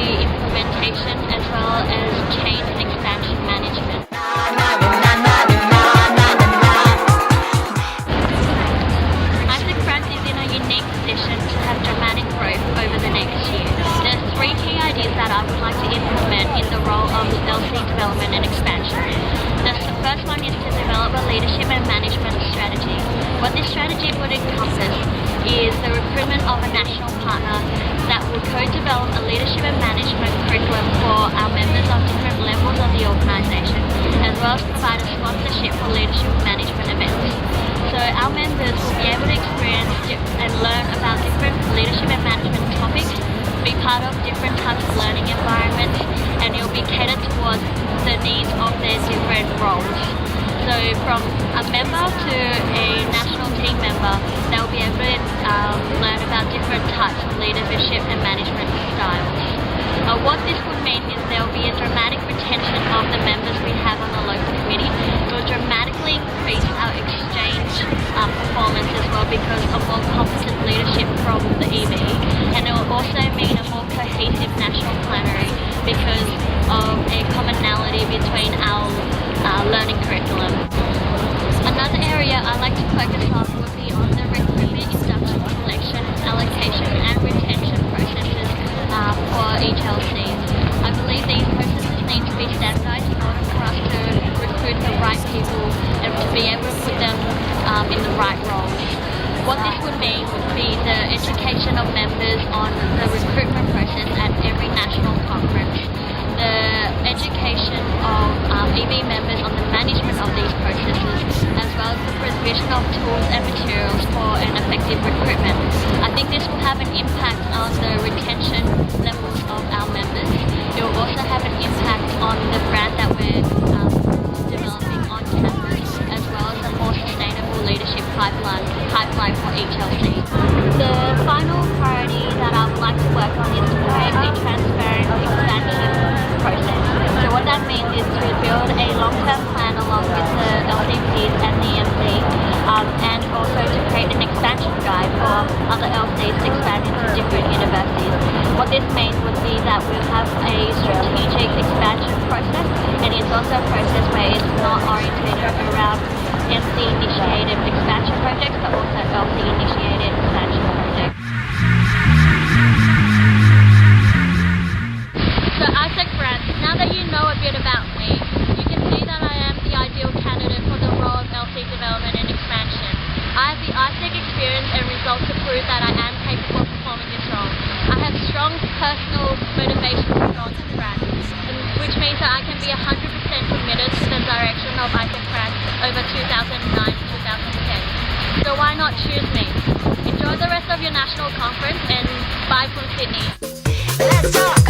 strategy implementation as well as change and expansion management. AIESEC France is in a unique position to have dramatic growth over the next year. There are three key ideas that I would like to implement in the role of LC development and expansion. The first one is to develop a leadership and management strategy. What this strategy would encompass is the recruitment of a national partner that will co-develop a leadership and management curriculum for our members of different levels of the organisation, as well as provide a sponsorship for leadership management events. So our members will be able to experience and learn about different leadership and management topics, be part of different types of learning environments, and it will be catered towards the needs of their different roles. So from a member to a national team member, they'll be able to learn about different types of leadership and management styles. What this would mean is there will be a dramatic retention of the members we have on the local committee. It will dramatically increase our exchange performance as well because of more competent leadership from the EB, and it will also mean a more cohesive national plenary because of a commonality between our learning curriculum. Another area I like to focus on would be on the recruitment, induction, selection, allocation and retention processes for each LC. I believe these processes need to be standardised in order for us to recruit the right people and to be able to put them in the right roles. What this would mean would be the education of members on the recruitment process at every national conference, the education of EB members on the management of these processes, as well as the provision of tools and materials for an effective recruitment. I think this will have an impact on the retention levels of our members. It will also have an impact on the brand that we're developing on campus, as well as a more sustainable leadership pipeline for each LC. The final priority that I would like to work on is to create a transparent expansion process. So what that means is to build a long-term plan along with the LCPs and the MC, and also to create an expansion guide for other LCs to expand into different universities. What this means would be that we'll have a strategic expansion process, and it's also a process where it's not orientated around MC-initiated expansion projects, but also LC-initiated expansion projects. So AIESEC France, now that you know a bit about me, you can see that I am the ideal candidate for the role of LC development and expansion. I have the AIESEC experience and results to prove that I am capable of performing this role. I have strong personal motivation to go to France, which means that I can be 100% committed to the direction of AIESEC France over 2009 to 2010. So why not choose me? Enjoy the rest of your national conference and bye from Sydney. Let's go!